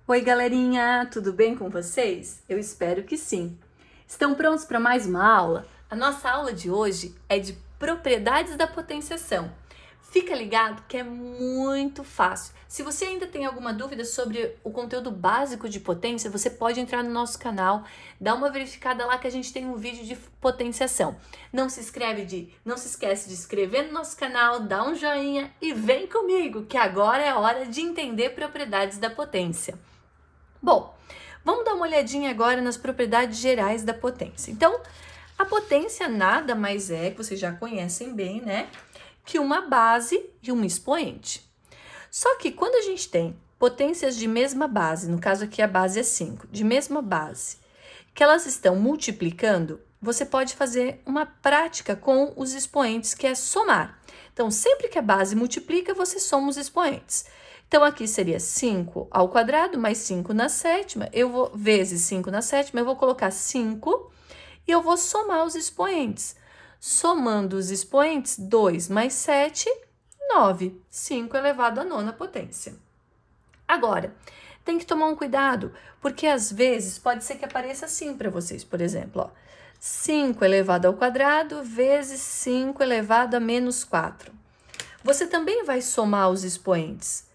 Oi, galerinha, tudo bem com vocês? Eu espero que sim. Estão prontos para mais uma aula? A nossa aula de hoje é de propriedades da potenciação. Fica ligado que é muito fácil. Se você ainda tem alguma dúvida sobre o conteúdo básico de potência, você pode entrar no nosso canal, dar uma verificada lá que a gente tem um vídeo de potenciação. Não se esquece de inscrever no nosso canal, dá um joinha e vem comigo, que agora é a hora de entender propriedades da potência. Bom, vamos dar uma olhadinha agora nas propriedades gerais da potência. Então, a potência nada mais é, que vocês já conhecem bem, né? Que uma base e um expoente. Só que quando a gente tem potências de mesma base, no caso aqui a base é 5, de mesma base, que elas estão multiplicando, você pode fazer uma prática com os expoentes, que é somar. Então, sempre que a base multiplica, você soma os expoentes. Então, aqui seria 5 ao quadrado mais 5 na sétima, vezes 5 na sétima, eu vou colocar 5 e eu vou somar os expoentes. Somando os expoentes, 2 mais 7, 9. 5 elevado à nona potência. Agora, tem que tomar um cuidado, porque às vezes pode ser que apareça assim para vocês, por exemplo, ó, 5 elevado ao quadrado vezes 5 elevado a menos 4. Você também vai somar os expoentes.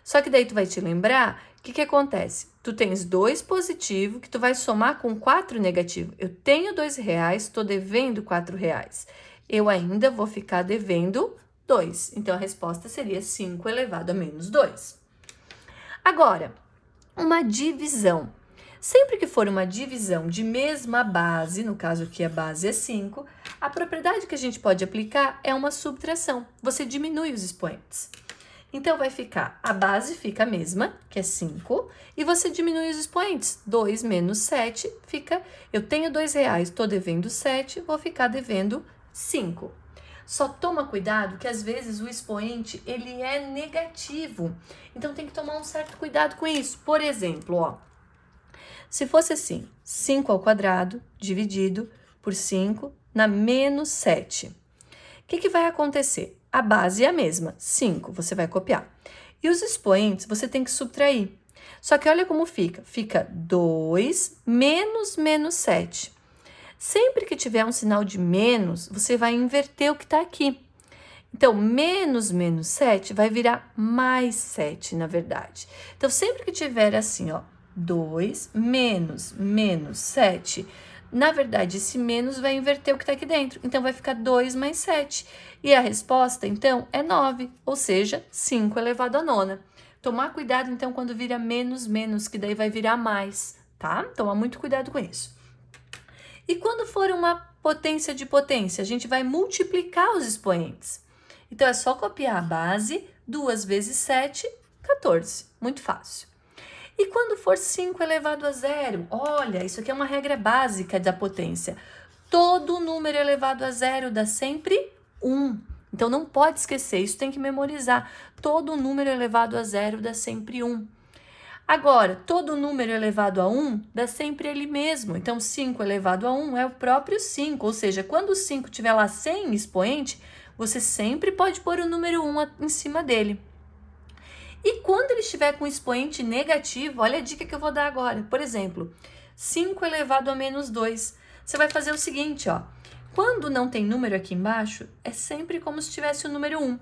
Só que daí tu vai te lembrar, o que acontece? Tu tens 2 positivo, que tu vai somar com 4 negativo. Eu tenho R$2, estou devendo R$4. Eu ainda vou ficar devendo 2. Então, a resposta seria 5 elevado a menos 2. Agora, uma divisão. Sempre que for uma divisão de mesma base, no caso aqui a base é 5, a propriedade que a gente pode aplicar é uma subtração. Você diminui os expoentes. Então, vai ficar, a base fica a mesma, que é 5, e você diminui os expoentes. 2 menos 7 fica, eu tenho R$2, estou devendo 7, vou ficar devendo 5. Só toma cuidado que às vezes o expoente, ele é negativo. Então, tem que tomar um certo cuidado com isso. Por exemplo, ó, se fosse assim, 5 ao quadrado dividido por 5 na menos 7. O que vai acontecer? A base é a mesma, 5, você vai copiar. E os expoentes você tem que subtrair. Só que olha como fica. Fica 2 menos menos 7. Sempre que tiver um sinal de menos, você vai inverter o que está aqui. Então, menos menos 7 vai virar mais 7, na verdade. Então, sempre que tiver assim, ó, 2 menos menos 7, na verdade, esse menos vai inverter o que está aqui dentro. Então, vai ficar 2 mais 7. E a resposta, então, é 9, ou seja, 5 elevado à nona. Tomar cuidado, então, quando vira menos menos, que daí vai virar mais, tá? Toma muito cuidado com isso. E quando for uma potência de potência, a gente vai multiplicar os expoentes. Então, é só copiar a base, 2 vezes 7, 14. Muito fácil. E quando for 5 elevado a zero, olha, isso aqui é uma regra básica da potência. Todo número elevado a zero dá sempre 1. Então, não pode esquecer, isso tem que memorizar. Todo número elevado a zero dá sempre 1. Agora, todo número elevado a 1 dá sempre ele mesmo. Então, 5 elevado a 1 é o próprio 5. Ou seja, quando o 5 tiver lá sem expoente, você sempre pode pôr o número 1 em cima dele. E quando ele estiver com expoente negativo, olha a dica que eu vou dar agora. Por exemplo, 5 elevado a menos 2. Você vai fazer o seguinte, ó. Quando não tem número aqui embaixo, é sempre como se tivesse o número 1.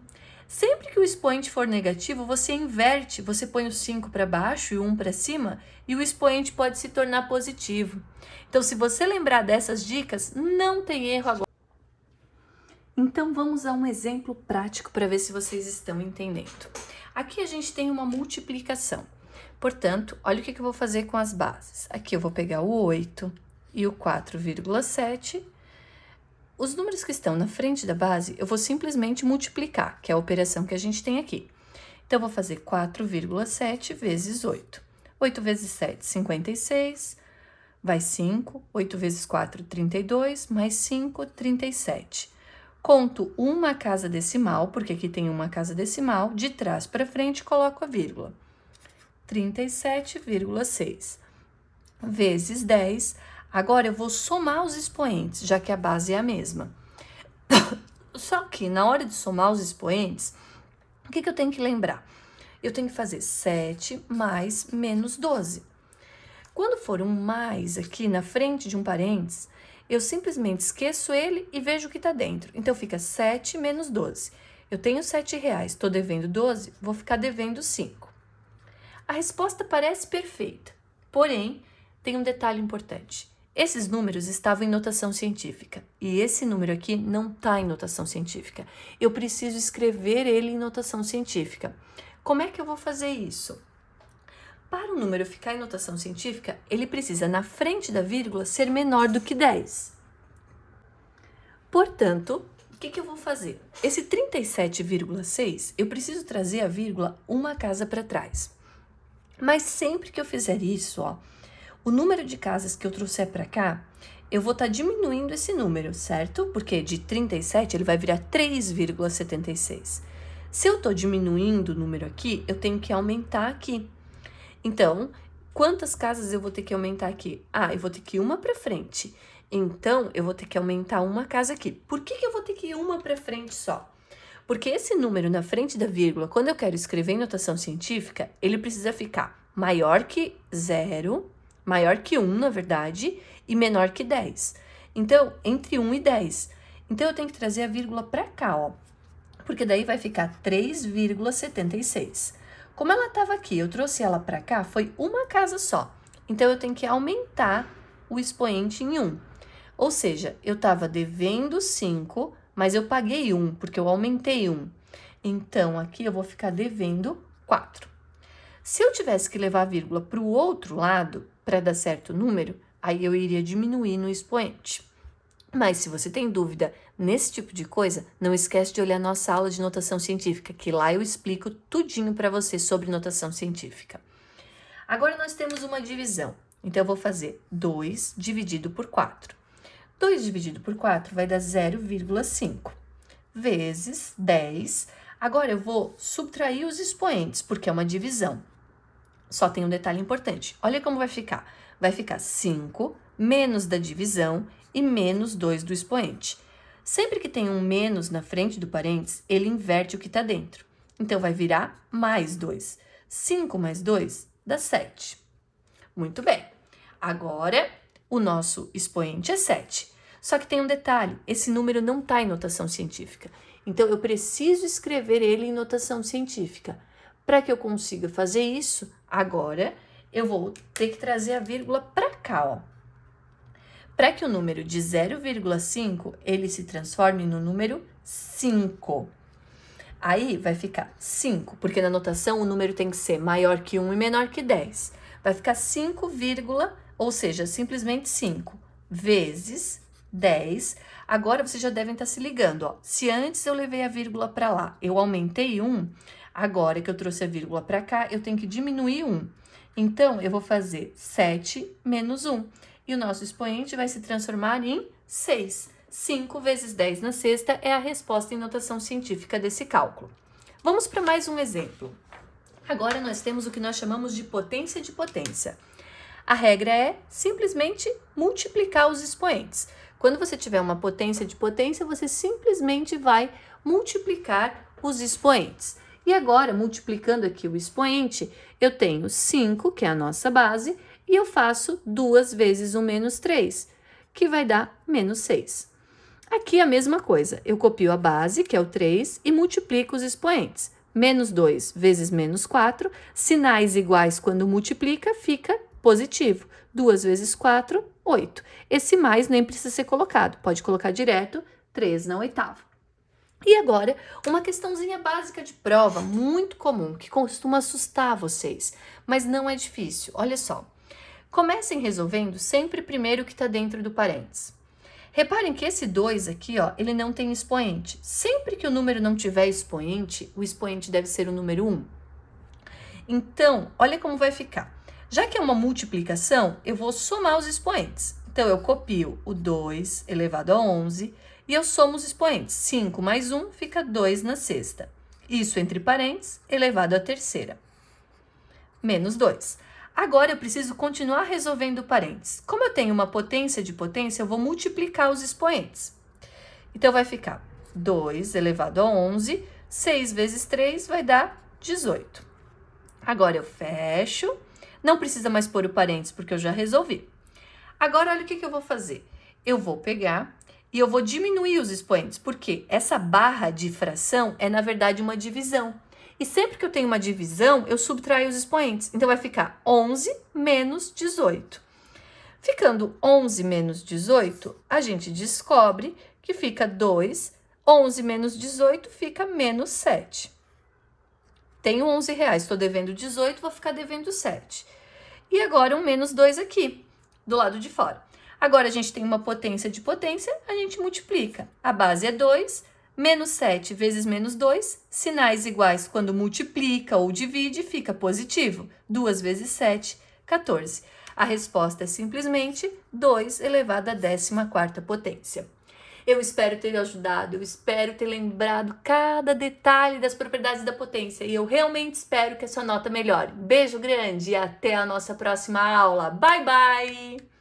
Sempre que o expoente for negativo, você inverte. Você põe o 5 para baixo e o 1 para cima, e o expoente pode se tornar positivo. Então, se você lembrar dessas dicas, não tem erro agora. Então, vamos a um exemplo prático para ver se vocês estão entendendo. Aqui a gente tem uma multiplicação. Portanto, olha o que eu vou fazer com as bases. Aqui eu vou pegar o 8 e o 4,7. Os números que estão na frente da base, eu vou simplesmente multiplicar, que é a operação que a gente tem aqui. Então, eu vou fazer 4,7 vezes 8. 8 vezes 7, 56. Vai 5. 8 vezes 4, 32. Mais 5, 37. Conto uma casa decimal, porque aqui tem uma casa decimal, de trás para frente coloco a vírgula. 37,6 vezes 10. Agora eu vou somar os expoentes, já que a base é a mesma. Só que na hora de somar os expoentes, o que eu tenho que lembrar? eu tenho que fazer 7 mais menos 12. Quando for um mais aqui na frente de um parênteses, eu simplesmente esqueço ele e vejo o que está dentro. Então, fica 7 menos 12. Eu tenho R$7, estou devendo 12, vou ficar devendo 5. A resposta parece perfeita, porém, tem um detalhe importante. Esses números estavam em notação científica e esse número aqui não está em notação científica. Eu preciso escrever ele em notação científica. Como é que eu vou fazer isso? Para o número ficar em notação científica, ele precisa, na frente da vírgula, ser menor do que 10. Portanto, o que eu vou fazer? Esse 37,6, eu preciso trazer a vírgula uma casa para trás. Mas sempre que eu fizer isso, ó, o número de casas que eu trouxer para cá, eu vou estar diminuindo esse número, certo? Porque de 37 ele vai virar 3,76. Se eu estou diminuindo o número aqui, eu tenho que aumentar aqui. Então, quantas casas eu vou ter que aumentar aqui? Ah, eu vou ter que ir uma para frente. Então, eu vou ter que aumentar uma casa aqui. Por que eu vou ter que ir uma para frente só? Porque esse número na frente da vírgula, quando eu quero escrever em notação científica, ele precisa ficar maior que 0, maior que 1, na verdade, e menor que 10. Então, entre 1 e 10. Então, eu tenho que trazer a vírgula para cá, ó. Porque daí vai ficar 3,76. Como ela estava aqui, eu trouxe ela para cá, foi uma casa só. Então, eu tenho que aumentar o expoente em 1. Ou seja, eu estava devendo 5, mas eu paguei 1, porque eu aumentei 1. Então, aqui eu vou ficar devendo 4. Se eu tivesse que levar a vírgula para o outro lado, para dar certo o número, aí eu iria diminuir no expoente. Mas se você tem dúvida nesse tipo de coisa, não esquece de olhar nossa aula de notação científica, que lá eu explico tudinho para você sobre notação científica. Agora nós temos uma divisão. Então, eu vou fazer 2 dividido por 4. 2 dividido por 4 vai dar 0,5 vezes 10. Agora, eu vou subtrair os expoentes, porque é uma divisão. Só tem um detalhe importante. Olha como vai ficar. Vai ficar 5 menos da divisão e menos 2 do expoente. Sempre que tem um menos na frente do parênteses, ele inverte o que está dentro. Então, vai virar mais 2. 5 mais 2 dá 7. Muito bem. Agora, o nosso expoente é 7. Só que tem um detalhe, esse número não está em notação científica. Então, eu preciso escrever ele em notação científica. Para que eu consiga fazer isso, agora, eu vou ter que trazer a vírgula para cá, ó. Para que o número de 0,5, ele se transforme no número 5. Aí, vai ficar 5, porque na notação o número tem que ser maior que 1 e menor que 10. Vai ficar 5, ou seja, simplesmente 5, vezes 10. Agora, vocês já devem estar se ligando, ó. Se antes eu levei a vírgula para lá, eu aumentei 1, agora que eu trouxe a vírgula para cá, eu tenho que diminuir 1. Então, eu vou fazer 7 menos 1. E o nosso expoente vai se transformar em 6. 5 vezes 10 na sexta é a resposta em notação científica desse cálculo. Vamos para mais um exemplo. Agora, nós temos o que nós chamamos de potência de potência. A regra é simplesmente multiplicar os expoentes. Quando você tiver uma potência de potência, você simplesmente vai multiplicar os expoentes. E agora, multiplicando aqui o expoente, eu tenho 5, que é a nossa base, e eu faço 2 vezes o menos 3, que vai dar menos 6. Aqui a mesma coisa, eu copio a base, que é o 3, e multiplico os expoentes. Menos 2 vezes menos 4, sinais iguais quando multiplica, fica positivo. 2 vezes 4, 8. Esse mais nem precisa ser colocado, pode colocar direto 3 na oitava. E agora, uma questãozinha básica de prova, muito comum, que costuma assustar vocês, mas não é difícil. Olha só, comecem resolvendo sempre primeiro o que está dentro do parênteses. Reparem que esse 2 aqui, ó, ele não tem expoente. Sempre que o número não tiver expoente, o expoente deve ser o número 1. Então, olha como vai ficar. Já que é uma multiplicação, eu vou somar os expoentes. Então, eu copio o 2 elevado a 11 e eu somo os expoentes. 5 mais 1 fica 2 na sexta. Isso entre parênteses, elevado à terceira. Menos 2. Agora, eu preciso continuar resolvendo parênteses. Como eu tenho uma potência de potência, eu vou multiplicar os expoentes. Então, vai ficar 2 elevado a 11, 6 vezes 3 vai dar 18. Agora eu fecho. Não precisa mais pôr o parênteses, porque eu já resolvi. Agora, olha o que eu vou fazer. Eu vou pegar e eu vou diminuir os expoentes, porque essa barra de fração é, na verdade, uma divisão. E sempre que eu tenho uma divisão, eu subtraio os expoentes. Então, vai ficar 11 menos 18. Ficando 11 menos 18, a gente descobre que fica 2. 11 menos 18 fica menos 7. Tenho 11 reais, estou devendo 18, vou ficar devendo 7. E agora um menos 2 aqui, do lado de fora. Agora a gente tem uma potência de potência, a gente multiplica. A base é 2, menos 7 vezes menos 2, sinais iguais quando multiplica ou divide, fica positivo. 2 vezes 7, 14. A resposta é simplesmente 2 elevado à 14ª potência. Eu espero ter ajudado, eu espero ter lembrado cada detalhe das propriedades da potência e eu realmente espero que a sua nota melhore. Beijo grande e até a nossa próxima aula. Bye, bye!